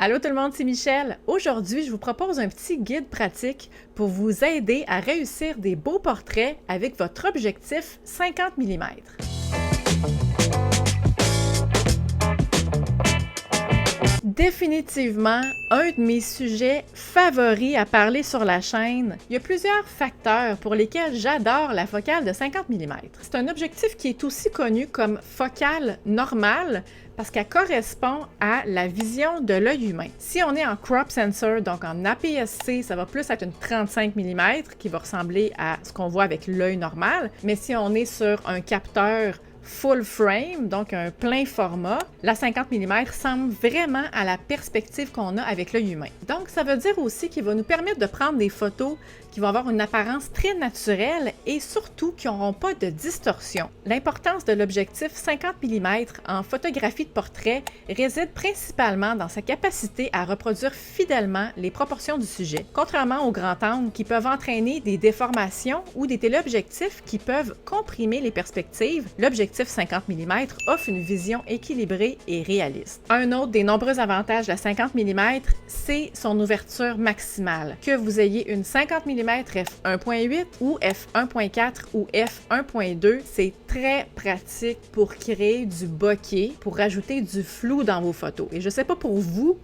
Allô tout le monde, c'est Michel. Aujourd'hui, je vous propose un petit guide pratique pour vous aider à réussir des beaux portraits avec votre objectif 50 mm. Définitivement, un de mes sujets favoris à parler sur la chaîne. Il y a plusieurs facteurs pour lesquels j'adore la focale de 50 mm. C'est un objectif qui est aussi connu comme focale normale parce qu'elle correspond à la vision de l'œil humain. Si on est en crop sensor, donc en APS-C, ça va plus être une 35 mm qui va ressembler à ce qu'on voit avec l'œil normal. Mais si on est sur un capteur full frame, donc un plein format, la 50 mm ressemble vraiment à la perspective qu'on a avec l'œil humain. Donc, ça veut dire aussi qu'il va nous permettre de prendre des photos qui vont avoir une apparence très naturelle et surtout qui n'auront pas de distorsion. L'importance de l'objectif 50 mm en photographie de portrait réside principalement dans sa capacité à reproduire fidèlement les proportions du sujet, contrairement au grand angle qui peuvent entraîner des déformations ou des téléobjectifs qui peuvent comprimer les perspectives. L'objectif 50 mm offre une vision équilibrée et réaliste. Un autre des nombreux avantages de la 50 mm, c'est son ouverture maximale. Que vous ayez une 50 mm f1.8 ou f1.4 ou f1.2, c'est très pratique pour créer du bokeh, pour rajouter du flou dans vos photos. Et je sais pas pour vous,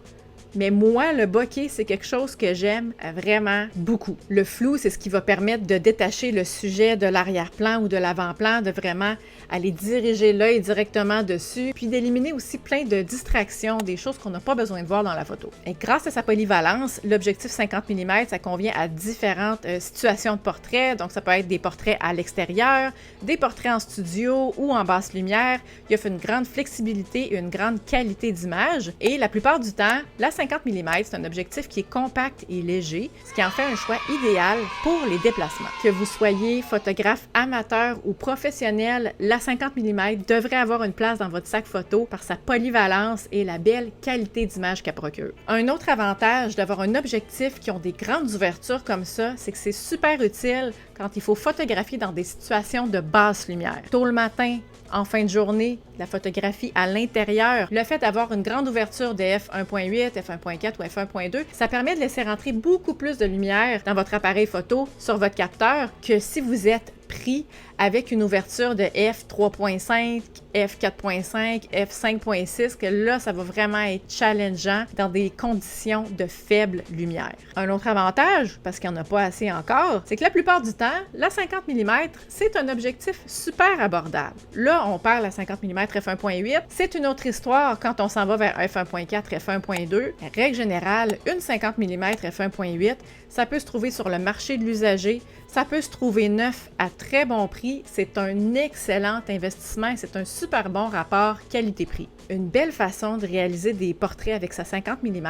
mais moi, le bokeh, c'est quelque chose que j'aime vraiment beaucoup. Le flou, c'est ce qui va permettre de détacher le sujet de l'arrière-plan ou de l'avant-plan, de vraiment aller diriger l'œil directement dessus, puis d'éliminer aussi plein de distractions, des choses qu'on n'a pas besoin de voir dans la photo. Et grâce à sa polyvalence, l'objectif 50 mm, ça convient à différentes situations de portrait. Donc, ça peut être des portraits à l'extérieur, des portraits en studio ou en basse lumière. Il offre une grande flexibilité et une grande qualité d'image. Et la plupart du temps, la 50 mm, c'est un objectif qui est compact et léger, ce qui en fait un choix idéal pour les déplacements. Que vous soyez photographe amateur ou professionnel, la 50 mm devrait avoir une place dans votre sac photo par sa polyvalence et la belle qualité d'image qu'elle procure. Un autre avantage d'avoir un objectif qui ont des grandes ouvertures comme ça, c'est que c'est super utile quand il faut photographier dans des situations de basse lumière. Tôt le matin, en fin de journée, la photographie à l'intérieur, le fait d'avoir une grande ouverture de f1.8, f1.4 ou f1.2, ça permet de laisser rentrer beaucoup plus de lumière dans votre appareil photo sur votre capteur que si vous êtes pris avec une ouverture de f3.5, f4.5, f5.6, que là, ça va vraiment être challengeant dans des conditions de faible lumière. Un autre avantage, parce qu'il n'y en a pas assez encore, c'est que la plupart du temps, la 50 mm, c'est un objectif super abordable. Là, on parle à 50 mm f1.8, c'est une autre histoire quand on s'en va vers f1.4, f1.2. Règle générale, une 50 mm f1.8, ça peut se trouver sur le marché de l'usager, ça peut se trouver neuf à très bon prix. C'est un excellent investissement et c'est un super bon rapport qualité-prix. Une belle façon de réaliser des portraits avec sa 50 mm,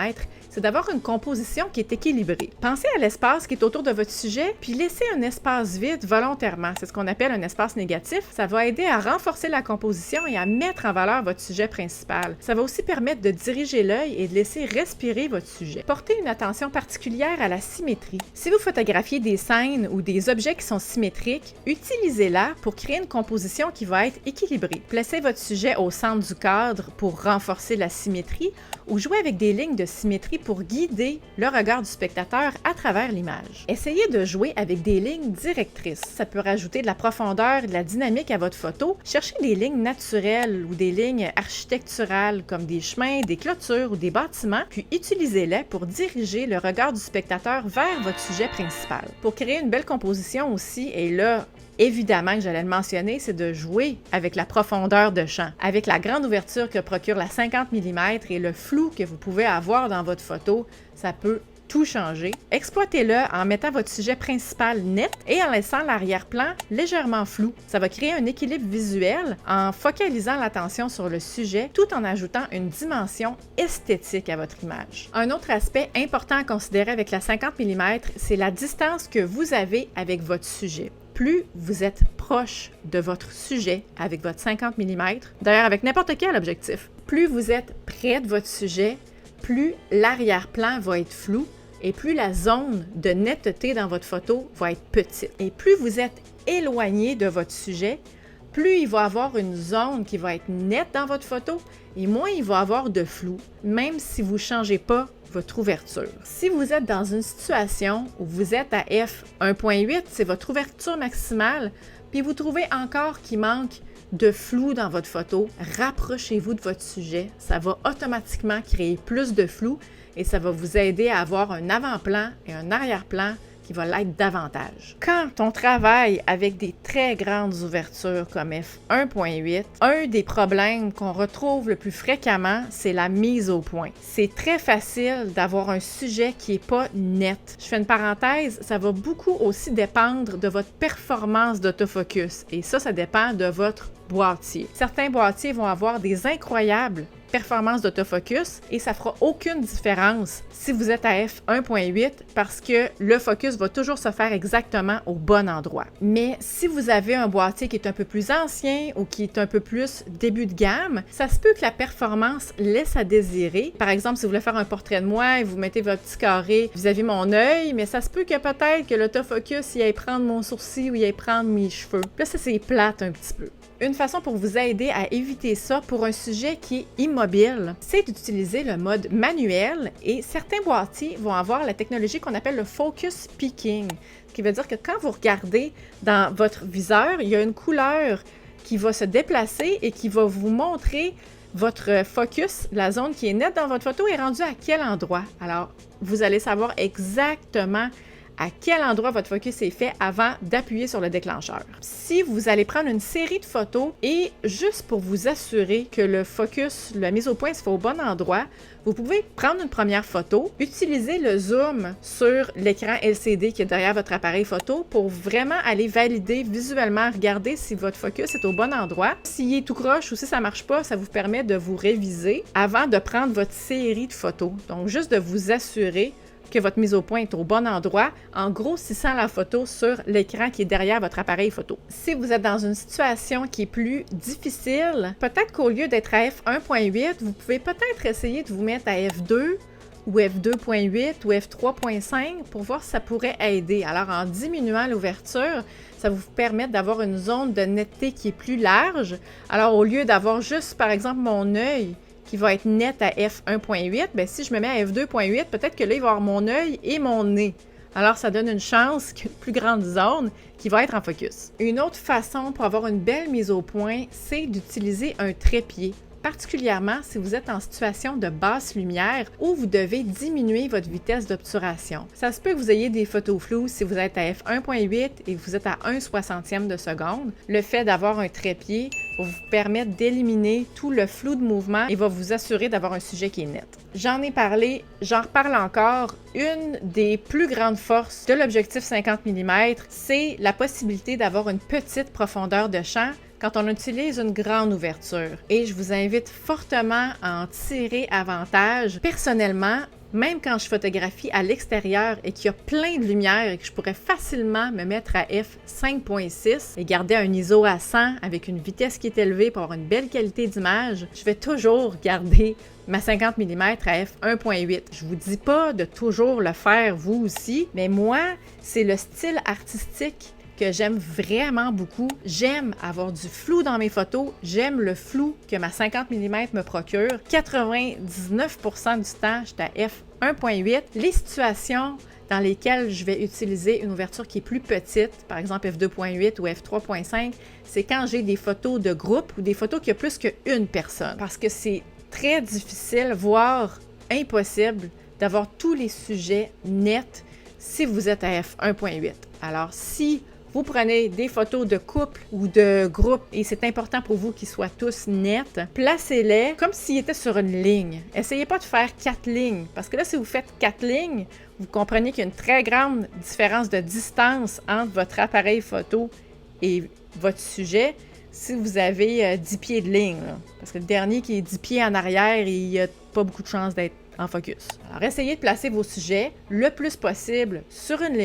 c'est d'avoir une composition qui est équilibrée. Pensez à l'espace qui est autour de votre sujet, puis laissez un espace vide volontairement. C'est ce qu'on appelle un espace négatif. Ça va aider à renforcer la composition et à mettre en valeur votre sujet principal. Ça va aussi permettre de diriger l'œil et de laisser respirer votre sujet. Portez une attention particulière à la symétrie. Si vous photographiez des scènes ou des objets qui sont symétriques, utilisez-la pour créer une composition qui va être équilibrée. Placez votre sujet au centre du cadre pour renforcer la symétrie ou jouez avec des lignes de symétrie pour guider le regard du spectateur à travers l'image. Essayez de jouer avec des lignes directrices. Ça peut rajouter de la profondeur et de la dynamique à votre photo. Cherchez des lignes naturelles ou des lignes architecturales comme des chemins, des clôtures ou des bâtiments, puis utilisez-les pour diriger le regard du spectateur vers votre sujet principal. Pour créer une belle composition aussi, et là, évidemment que j'allais le mentionner, c'est de jouer avec la profondeur de champ. Avec la grande ouverture que procure la 50 mm et le flou que vous pouvez avoir dans votre photo, ça peut tout changer. Exploitez-le en mettant votre sujet principal net et en laissant l'arrière-plan légèrement flou. Ça va créer un équilibre visuel en focalisant l'attention sur le sujet tout en ajoutant une dimension esthétique à votre image. Un autre aspect important à considérer avec la 50 mm, c'est la distance que vous avez avec votre sujet. Plus vous êtes proche de votre sujet avec votre 50 mm, d'ailleurs avec n'importe quel objectif, plus vous êtes près de votre sujet, plus l'arrière-plan va être flou et plus la zone de netteté dans votre photo va être petite. Et plus vous êtes éloigné de votre sujet, plus il va avoir une zone qui va être nette dans votre photo et moins il va avoir de flou, même si vous ne changez pas votre ouverture. Si vous êtes dans une situation où vous êtes à f1.8, c'est votre ouverture maximale, puis vous trouvez encore qu'il manque de flou dans votre photo, rapprochez-vous de votre sujet. Ça va automatiquement créer plus de flou et ça va vous aider à avoir un avant-plan et un arrière-plan qui va l'être davantage. Quand on travaille avec des très grandes ouvertures comme f1.8, un des problèmes qu'on retrouve le plus fréquemment, c'est la mise au point. C'est très facile d'avoir un sujet qui n'est pas net. Je fais une parenthèse, ça va beaucoup aussi dépendre de votre performance d'autofocus et ça dépend de votre boîtier. Certains boîtiers vont avoir des incroyables performances d'autofocus et ça fera aucune différence si vous êtes à f1.8 parce que le focus va toujours se faire exactement au bon endroit. Mais si vous avez un boîtier qui est un peu plus ancien ou qui est un peu plus début de gamme, ça se peut que la performance laisse à désirer. Par exemple, si vous voulez faire un portrait de moi et vous mettez votre petit carré vis-à-vis mon œil, mais ça se peut que peut-être que l'autofocus il aille prendre mon sourcil ou il aille prendre mes cheveux. Là, ça c'est plate un petit peu. Une façon pour vous aider à éviter ça pour un sujet qui est immobile, c'est d'utiliser le mode manuel et certains boîtiers vont avoir la technologie qu'on appelle le focus peaking, ce qui veut dire que quand vous regardez dans votre viseur, il y a une couleur qui va se déplacer et qui va vous montrer votre focus, la zone qui est nette dans votre photo est rendue à quel endroit. Alors, vous allez savoir exactement à quel endroit votre focus est fait avant d'appuyer sur le déclencheur. Si vous allez prendre une série de photos et juste pour vous assurer que le focus, la mise au point se fait au bon endroit, vous pouvez prendre une première photo, utiliser le zoom sur l'écran LCD qui est derrière votre appareil photo pour vraiment aller valider visuellement, regarder si votre focus est au bon endroit. S'il est tout croche ou si ça ne marche pas, ça vous permet de vous réviser avant de prendre votre série de photos. Donc, juste de vous assurer que votre mise au point est au bon endroit, en grossissant la photo sur l'écran qui est derrière votre appareil photo. Si vous êtes dans une situation qui est plus difficile, peut-être qu'au lieu d'être à f1.8, vous pouvez peut-être essayer de vous mettre à f2 ou f2.8 ou f3.5 pour voir si ça pourrait aider. Alors, en diminuant l'ouverture, ça va vous permettre d'avoir une zone de netteté qui est plus large. Alors, au lieu d'avoir juste, par exemple, mon œil qui va être net à f1.8, bien, si je me mets à f2.8, peut-être que là, il va y avoir mon œil et mon nez. Alors, ça donne une chance qu'une plus grande zone qui va être en focus. Une autre façon pour avoir une belle mise au point, c'est d'utiliser un trépied. Particulièrement si vous êtes en situation de basse lumière où vous devez diminuer votre vitesse d'obturation. Ça se peut que vous ayez des photos floues si vous êtes à f1.8 et que vous êtes à 1/60e de seconde. Le fait d'avoir un trépied va vous permettre d'éliminer tout le flou de mouvement et va vous assurer d'avoir un sujet qui est net. J'en ai parlé, j'en reparle encore. Une des plus grandes forces de l'objectif 50 mm, c'est la possibilité d'avoir une petite profondeur de champ quand on utilise une grande ouverture. Et je vous invite fortement à en tirer avantage. Personnellement, même quand je photographie à l'extérieur et qu'il y a plein de lumière et que je pourrais facilement me mettre à f5.6 et garder un ISO à 100 avec une vitesse qui est élevée pour avoir une belle qualité d'image, je vais toujours garder ma 50 mm à f1.8. Je vous dis pas de toujours le faire vous aussi, mais moi, c'est le style artistique que j'aime vraiment beaucoup. J'aime avoir du flou dans mes photos. J'aime le flou que ma 50 mm me procure. 99% du temps, je suis à f1.8. Les situations dans lesquelles je vais utiliser une ouverture qui est plus petite, par exemple f2.8 ou f3.5, c'est quand j'ai des photos de groupe ou des photos qui ont plus qu'une personne. Parce que c'est très difficile, voire impossible, d'avoir tous les sujets nets si vous êtes à f1.8. Alors, si vous prenez des photos de couple ou de groupe et c'est important pour vous qu'ils soient tous nets, placez-les comme s'ils étaient sur une ligne. Essayez pas de faire 4 lignes parce que là, si vous faites 4 lignes, vous comprenez qu'il y a une très grande différence de distance entre votre appareil photo et votre sujet si vous avez 10 pieds de ligne. Là. Parce que le dernier qui est 10 pieds en arrière, il n'y a pas beaucoup de chances d'être en focus. Alors, essayez de placer vos sujets le plus possible sur une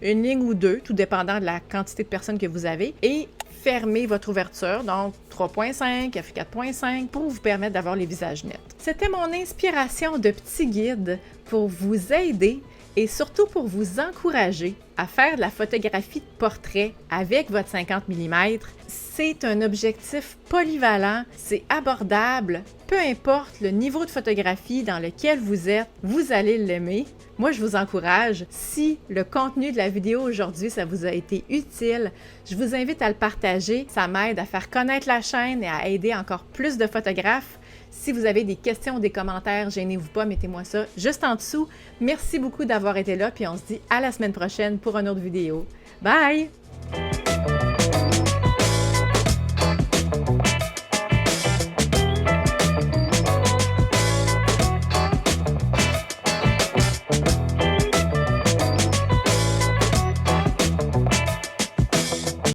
ligne ou deux, tout dépendant de la quantité de personnes que vous avez, et fermez votre ouverture, donc 3.5, f4.5, pour vous permettre d'avoir les visages nets. C'était mon inspiration de petit guide pour vous aider et surtout pour vous encourager à faire de la photographie de portrait avec votre 50 mm. C'est un objectif polyvalent, c'est abordable, peu importe le niveau de photographie dans lequel vous êtes, vous allez l'aimer. Moi, je vous encourage, si le contenu de la vidéo aujourd'hui, ça vous a été utile, je vous invite à le partager. Ça m'aide à faire connaître la chaîne et à aider encore plus de photographes. Si vous avez des questions ou des commentaires, gênez-vous pas, mettez-moi ça juste en dessous. Merci beaucoup d'avoir été là, puis on se dit à la semaine prochaine pour une autre vidéo. Bye!